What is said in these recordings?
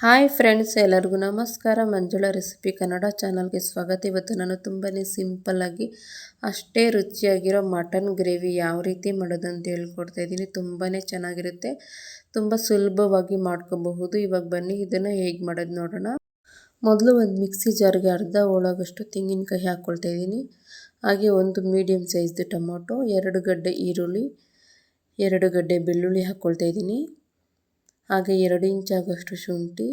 Hi friends, ಎಲ್ಲರಿಗೂ ನಮಸ್ಕಾರ. Manjula recipe Kannada ಚಾನಲ್ಗೆ ಸ್ವಾಗತ. ಇವತ್ತು ನಾನು ತುಂಬಾ ಸಿಂಪಲ್ಲಾಗಿ ಅಷ್ಟೇ ರುಚಿಯಾಗಿರೋ ಮಟನ್ ಗ್ರೇವಿ ಯಾವ ರೀತಿ ಮಾಡೋದಂತ ಹೇಳ್ಕೊಡ್ತಾ ಇದ್ದೀನಿ. ತುಂಬಾ ಚೆನ್ನಾಗಿರುತ್ತೆ, ತುಂಬ ಸುಲಭವಾಗಿ ಮಾಡ್ಕೋಬಹುದು. ಇವಾಗ ಬನ್ನಿ ಇದನ್ನು ಹೇಗೆ ಮಾಡೋದು ನೋಡೋಣ. ಮೊದಲು ಒಂದು ಮಿಕ್ಸಿ ಜಾರ್ಗೆ ಅರ್ಧ ಹೋಳಾಗಷ್ಟು ತೆಂಗಿನಕಾಯಿ ಹಾಕ್ಕೊಳ್ತಾ ಇದ್ದೀನಿ. ಹಾಗೆ ಒಂದು ಮೀಡಿಯಮ್ ಸೈಜ್ದು ಟೊಮೊಟೊ, 2 ಗಡ್ಡೆ ಈರುಳ್ಳಿ, 2 ಗಡ್ಡೆ ಬೆಳ್ಳುಳ್ಳಿ ಹಾಕ್ಕೊಳ್ತಾ ಇದ್ದೀನಿ. ಹಾಗೆ 2 ಇಂಚ್ ಆಗೋಷ್ಟು ಶುಂಠಿ,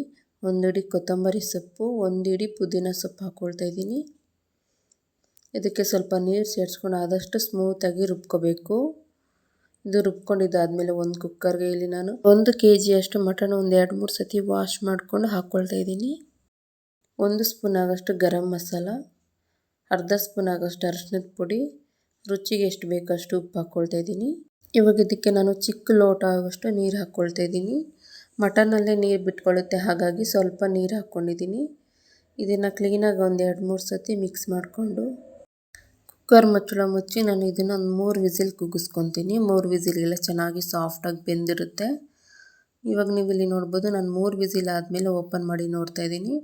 1 ಹಿಡಿ ಕೊತ್ತಂಬರಿ ಸೊಪ್ಪು, 1 ಹಿಡಿ ಪುದೀನ ಸೊಪ್ಪು ಹಾಕ್ಕೊಳ್ತಾ ಇದ್ದೀನಿ. ಇದಕ್ಕೆ ಸ್ವಲ್ಪ ನೀರು ಸೇರಿಸ್ಕೊಂಡು ಆದಷ್ಟು ಸ್ಮೂತಾಗಿ ರುಬ್ಕೋಬೇಕು. ಇದು ರುಬ್ಕೊಂಡಿದ್ದಾದಮೇಲೆ ಒಂದು ಕುಕ್ಕರ್ಗೆ ಇಲ್ಲಿ ನಾನು 1 kg ಅಷ್ಟು ಮಟನ್ ಒಂದು 2-3 ಸತಿ ವಾಶ್ ಮಾಡಿಕೊಂಡು ಹಾಕ್ಕೊಳ್ತಾ ಇದ್ದೀನಿ. 1 ಸ್ಪೂನ್ ಆಗೋಷ್ಟು ಗರಂ ಮಸಾಲ, ಅರ್ಧ ಸ್ಪೂನ್ ಆಗೋಷ್ಟು ಅರಿಶಿನದ ಪುಡಿ, ರುಚಿಗೆ ಎಷ್ಟು ಬೇಕಷ್ಟು ಉಪ್ಪು ಹಾಕ್ಕೊಳ್ತಾ ಇದ್ದೀನಿ. ಇವಾಗ ಇದಕ್ಕೆ ನಾನು ಚಿಕ್ಕ ಲೋಟ ಆಗೋಷ್ಟು ನೀರು ಹಾಕ್ಕೊಳ್ತಾ ಇದ್ದೀನಿ. ಮಟನಲ್ಲೇ ನೀರು ಬಿಟ್ಕೊಳ್ಳುತ್ತೆ, ಹಾಗಾಗಿ ಸ್ವಲ್ಪ ನೀರು ಹಾಕ್ಕೊಂಡಿದ್ದೀನಿ. ಇದನ್ನು ಕ್ಲೀನಾಗಿ ಒಂದು 2-3 ಸತಿ ಮಿಕ್ಸ್ ಮಾಡಿಕೊಂಡು ಕುಕ್ಕರ್ ಮುಚ್ಚಳ ಮುಚ್ಚಿ ನಾನು ಇದನ್ನು ಒಂದು 3 ವಿಸಿಲ್ ಕೂಗಿಸ್ಕೊತೀನಿ. 3 ವಿಸಿಲ್ಗೆಲ್ಲ ಚೆನ್ನಾಗಿ ಸಾಫ್ಟಾಗಿ ಬೆಂದಿರುತ್ತೆ. ಇವಾಗ ನೀವು ಇಲ್ಲಿ ನೋಡ್ಬೋದು, ನಾನು 3 ವಿಸಿಲ್ ಆದಮೇಲೆ ಓಪನ್ ಮಾಡಿ ನೋಡ್ತಾ ಇದ್ದೀನಿ.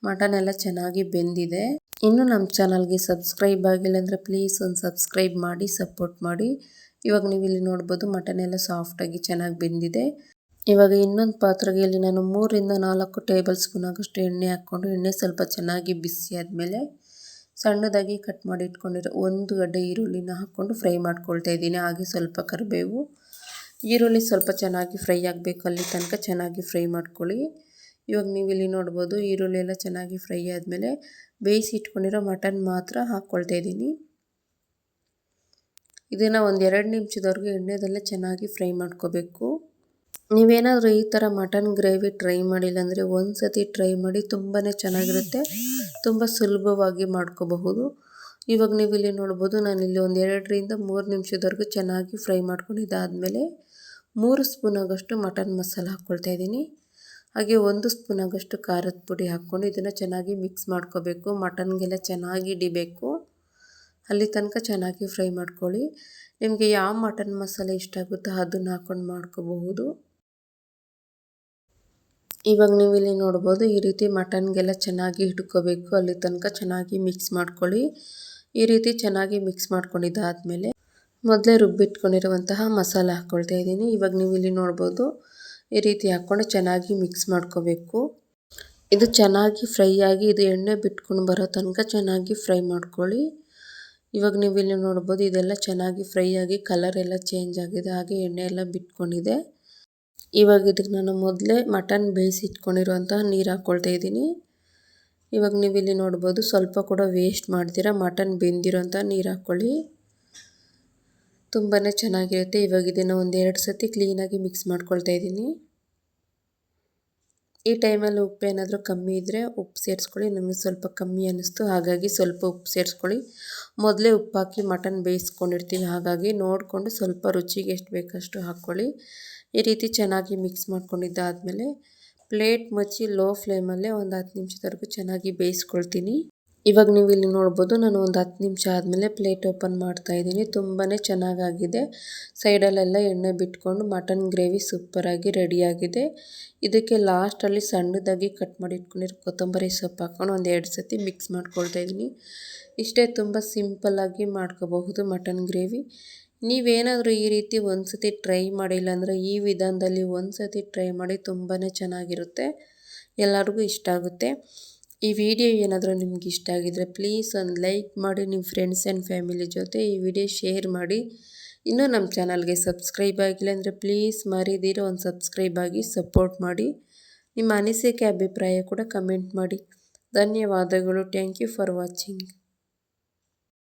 ಮಟನ್ ಎಲ್ಲ ಚೆನ್ನಾಗಿ ಬೆಂದಿದೆ. ಇನ್ನೂ ನಮ್ಮ ಚಾನಲ್ಗೆ ಸಬ್ಸ್ಕ್ರೈಬ್ ಆಗಿಲ್ಲ ಅಂದರೆ ಪ್ಲೀಸ್ ಒಂದು ಸಬ್ಸ್ಕ್ರೈಬ್ ಮಾಡಿ ಸಪೋರ್ಟ್ ಮಾಡಿ. ಇವಾಗ ನೀವು ಇಲ್ಲಿ ನೋಡ್ಬೋದು, ಮಟನ್ ಎಲ್ಲ ಸಾಫ್ಟಾಗಿ ಚೆನ್ನಾಗಿ ಬೆಂದಿದೆ. ಇವಾಗ ಇನ್ನೊಂದು ಪಾತ್ರೆಗೆ ಇಲ್ಲಿ ನಾನು 3-4 ಟೇಬಲ್ ಸ್ಪೂನ್ ಆಗೋಷ್ಟು ಎಣ್ಣೆ ಹಾಕ್ಕೊಂಡು, ಎಣ್ಣೆ ಸ್ವಲ್ಪ ಚೆನ್ನಾಗಿ ಬಿಸಿ ಆದಮೇಲೆ ಸಣ್ಣದಾಗಿ ಕಟ್ ಮಾಡಿ ಇಟ್ಕೊಂಡಿರೋ 1 ಗಡ್ಡೆ ಈರುಳ್ಳಿನ ಹಾಕ್ಕೊಂಡು ಫ್ರೈ ಮಾಡ್ಕೊಳ್ತಾ ಇದ್ದೀನಿ. ಹಾಗೆ ಸ್ವಲ್ಪ ಕರಿಬೇವು. ಈರುಳ್ಳಿ ಸ್ವಲ್ಪ ಚೆನ್ನಾಗಿ ಫ್ರೈ ಆಗಬೇಕು, ಅಲ್ಲಿ ತನಕ ಚೆನ್ನಾಗಿ ಫ್ರೈ ಮಾಡ್ಕೊಳ್ಳಿ. ಇವಾಗ ನೀವು ಇಲ್ಲಿ ನೋಡ್ಬೋದು, ಈರುಳ್ಳಿ ಎಲ್ಲ ಚೆನ್ನಾಗಿ ಫ್ರೈ ಆದಮೇಲೆ ಬೇಯಿಸಿ ಇಟ್ಕೊಂಡಿರೋ ಮಟನ್ ಮಾತ್ರ ಹಾಕ್ಕೊಳ್ತಾ ಇದ್ದೀನಿ. ಇದನ್ನು ಒಂದು 2 ನಿಮಿಷದವರೆಗೂ ಎಣ್ಣೆದಲ್ಲೇ ಚೆನ್ನಾಗಿ ಫ್ರೈ ಮಾಡ್ಕೋಬೇಕು. ನೀವೇನಾದರೂ ಈ ಥರ ಮಟನ್ ಗ್ರೇವಿ ಟ್ರೈ ಮಾಡಿಲ್ಲ ಅಂದರೆ ಒಂದು ಸತಿ ಟ್ರೈ ಮಾಡಿ, ತುಂಬಾ ಚೆನ್ನಾಗಿರುತ್ತೆ, ತುಂಬ ಸುಲಭವಾಗಿ ಮಾಡ್ಕೋಬಹುದು. ಇವಾಗ ನೀವು ಇಲ್ಲಿ ನೋಡ್ಬೋದು, ನಾನಿಲ್ಲಿ ಒಂದು 2-3 ನಿಮಿಷದವರೆಗೂ ಚೆನ್ನಾಗಿ ಫ್ರೈ ಮಾಡ್ಕೊಂಡಿದ್ದಾದಮೇಲೆ 3 ಸ್ಪೂನ್ ಆಗೋಷ್ಟು ಮಟನ್ ಮಸಾಲ ಹಾಕ್ಕೊಳ್ತಾ ಇದ್ದೀನಿ. ಹಾಗೆ 1 ಸ್ಪೂನ್ ಆಗೋಷ್ಟು ಖಾರದ ಪುಡಿ ಹಾಕ್ಕೊಂಡು ಇದನ್ನು ಚೆನ್ನಾಗಿ ಮಿಕ್ಸ್ ಮಾಡ್ಕೋಬೇಕು. ಮಟನ್ಗೆಲ್ಲ ಚೆನ್ನಾಗಿ ಹಿಡಿಬೇಕು, ಅಲ್ಲಿ ತನಕ ಚೆನ್ನಾಗಿ ಫ್ರೈ ಮಾಡ್ಕೊಳ್ಳಿ. ನಿಮಗೆ ಯಾವ ಮಟನ್ ಮಸಾಲೆ ಇಷ್ಟ ಆಗುತ್ತೋ ಅದನ್ನು ಹಾಕ್ಕೊಂಡು ಮಾಡ್ಕೋಬಹುದು. ಇವಾಗ ನೀವು ಇಲ್ಲಿ ನೋಡ್ಬೋದು, ಈ ರೀತಿ ಮಟನ್ಗೆಲ್ಲ ಚೆನ್ನಾಗಿ ಹಿಡ್ಕೋಬೇಕು, ಅಲ್ಲಿ ತನಕ ಚೆನ್ನಾಗಿ ಮಿಕ್ಸ್ ಮಾಡ್ಕೊಳ್ಳಿ. ಈ ರೀತಿ ಚೆನ್ನಾಗಿ ಮಿಕ್ಸ್ ಮಾಡ್ಕೊಂಡಿದ್ದಾದಮೇಲೆ ಮೊದಲೇ ರುಬ್ಬಿಟ್ಕೊಂಡಿರುವಂತಹ ಮಸಾಲ ಹಾಕ್ಕೊಳ್ತಾ ಇದ್ದೀನಿ. ಇವಾಗ ನೀವು ಇಲ್ಲಿ ನೋಡ್ಬೋದು, ಈ ರೀತಿ ಹಾಕ್ಕೊಂಡು ಚೆನ್ನಾಗಿ ಮಿಕ್ಸ್ ಮಾಡ್ಕೋಬೇಕು. ಇದು ಚೆನ್ನಾಗಿ ಫ್ರೈ ಆಗಿ ಇದು ಎಣ್ಣೆ ಬಿಟ್ಕೊಂಡು ಬರೋ ತನಕ ಚೆನ್ನಾಗಿ ಫ್ರೈ ಮಾಡ್ಕೊಳ್ಳಿ. ಇವಾಗ ನೀವು ಇಲ್ಲಿ ನೋಡ್ಬೋದು, ಇದೆಲ್ಲ ಚೆನ್ನಾಗಿ ಫ್ರೈ ಆಗಿ ಕಲರ್ ಎಲ್ಲ ಚೇಂಜ್ ಆಗಿದೆ, ಹಾಗೆ ಎಣ್ಣೆ ಎಲ್ಲ ಬಿಟ್ಕೊಂಡಿದೆ. ಇವಾಗ ಇದಕ್ಕೆ ನಾನು ಮೊದಲೇ ಮಟನ್ ಬೇಯಿಸಿ ಇಟ್ಕೊಂಡಿರುವಂತಹ ನೀರು ಹಾಕ್ಕೊಳ್ತಾ ಇದ್ದೀನಿ. ಇವಾಗ ನೀವು ಇಲ್ಲಿ ನೋಡ್ಬೋದು, ಸ್ವಲ್ಪ ಕೂಡ ವೇಸ್ಟ್ ಮಾಡ್ತೀರಾ ಮಟನ್ ಬೆಂದಿರೋಂಥ ನೀರು ಹಾಕ್ಕೊಳ್ಳಿ, ತುಂಬಾ ಚೆನ್ನಾಗಿರುತ್ತೆ. ಇವಾಗ ಇದನ್ನು ಒಂದು 2 ಸತಿ ಕ್ಲೀನಾಗಿ ಮಿಕ್ಸ್ ಮಾಡ್ಕೊಳ್ತಾ ಇದ್ದೀನಿ. ಈ ಟೈಮಲ್ಲಿ ಉಪ್ಪು ಏನಾದರೂ ಕಮ್ಮಿ ಇದ್ದರೆ ಉಪ್ಪು ಸೇರಿಸ್ಕೊಳ್ಳಿ. ನಮಗೆ ಸ್ವಲ್ಪ ಕಮ್ಮಿ ಅನ್ನಿಸ್ತು, ಹಾಗಾಗಿ ಸ್ವಲ್ಪ ಉಪ್ಪು ಸೇರಿಸ್ಕೊಳ್ಳಿ. ಮೊದಲೇ ಉಪ್ಪು ಹಾಕಿ ಮಟನ್ ಬೇಯಿಸ್ಕೊಂಡಿರ್ತೀವಿ, ಹಾಗಾಗಿ ನೋಡಿಕೊಂಡು ಸ್ವಲ್ಪ ರುಚಿಗೆ ಎಷ್ಟು ಬೇಕಷ್ಟು ಹಾಕ್ಕೊಳ್ಳಿ. ಈ ರೀತಿ ಚೆನ್ನಾಗಿ ಮಿಕ್ಸ್ ಮಾಡ್ಕೊಂಡಿದ್ದಾದಮೇಲೆ ಪ್ಲೇಟ್ ಮುಚ್ಚಿ ಲೋ ಫ್ಲೇಮಲ್ಲೇ ಒಂದು 10 ನಿಮಿಷದವರೆಗೂ ಚೆನ್ನಾಗಿ ಬೇಯಿಸ್ಕೊಳ್ತೀನಿ. ಇವಾಗ ನೀವು ಇಲ್ಲಿ ನೋಡ್ಬೋದು, ನಾನು ಒಂದು 10 ನಿಮಿಷ ಆದಮೇಲೆ ಪ್ಲೇಟ್ ಓಪನ್ ಮಾಡ್ತಾ ಇದ್ದೀನಿ. ತುಂಬಾ ಚೆನ್ನಾಗಾಗಿದೆ, ಸೈಡಲ್ಲೆಲ್ಲ ಎಣ್ಣೆ ಬಿಟ್ಕೊಂಡು ಮಟನ್ ಗ್ರೇವಿ ಸೂಪರಾಗಿ ರೆಡಿಯಾಗಿದೆ. ಇದಕ್ಕೆ ಲಾಸ್ಟಲ್ಲಿ ಸಣ್ಣದಾಗಿ ಕಟ್ ಮಾಡಿ ಇಟ್ಕೊಂಡಿರೋ ಕೊತ್ತಂಬರಿ ಸೊಪ್ಪು ಹಾಕ್ಕೊಂಡು ಒಂದು 2 ಸತಿ ಮಿಕ್ಸ್ ಮಾಡ್ಕೊಳ್ತಾ ಇದ್ದೀನಿ. ಇಷ್ಟೇ, ತುಂಬ ಸಿಂಪಲ್ಲಾಗಿ ಮಾಡ್ಕೋಬಹುದು ಮಟನ್ ಗ್ರೇವಿ. ನೀವೇನಾದರೂ ಈ ರೀತಿ ಒಂದು ಸತಿ ಟ್ರೈ ಮಾಡಿಲ್ಲ ಅಂದರೆ ಈ ವಿಧಾನದಲ್ಲಿ ಒಂದು ಸತಿ ಟ್ರೈ ಮಾಡಿ, ತುಂಬಾ ಚೆನ್ನಾಗಿರುತ್ತೆ, ಎಲ್ಲರಿಗೂ ಇಷ್ಟ ಆಗುತ್ತೆ. ಈ ವಿಡಿಯೋ ಏನಾದರೂ ನಿಮ್ಗೆ ಇಷ್ಟ ಆಗಿದ್ದರೆ ಪ್ಲೀಸ್ ಒಂದು ಲೈಕ್ ಮಾಡಿ, ನಿಮ್ಮ ಫ್ರೆಂಡ್ಸ್ ಆ್ಯಂಡ್ ಫ್ಯಾಮಿಲಿ ಜೊತೆ ಈ ವಿಡಿಯೋ ಶೇರ್ ಮಾಡಿ. ಇನ್ನೂ ನಮ್ಮ ಚಾನಲ್ಗೆ ಸಬ್ಸ್ಕ್ರೈಬ್ ಆಗಿಲ್ಲ ಅಂದರೆ ಪ್ಲೀಸ್ ಮರಿದಿರೋ ಒಂದು ಸಬ್ಸ್ಕ್ರೈಬ್ ಆಗಿ ಸಪೋರ್ಟ್ ಮಾಡಿ. ನಿಮ್ಮ ಅನಿಸಿಕೆ ಅಭಿಪ್ರಾಯ ಕೂಡ ಕಮೆಂಟ್ ಮಾಡಿ. ಧನ್ಯವಾದಗಳು. Thank you for watching.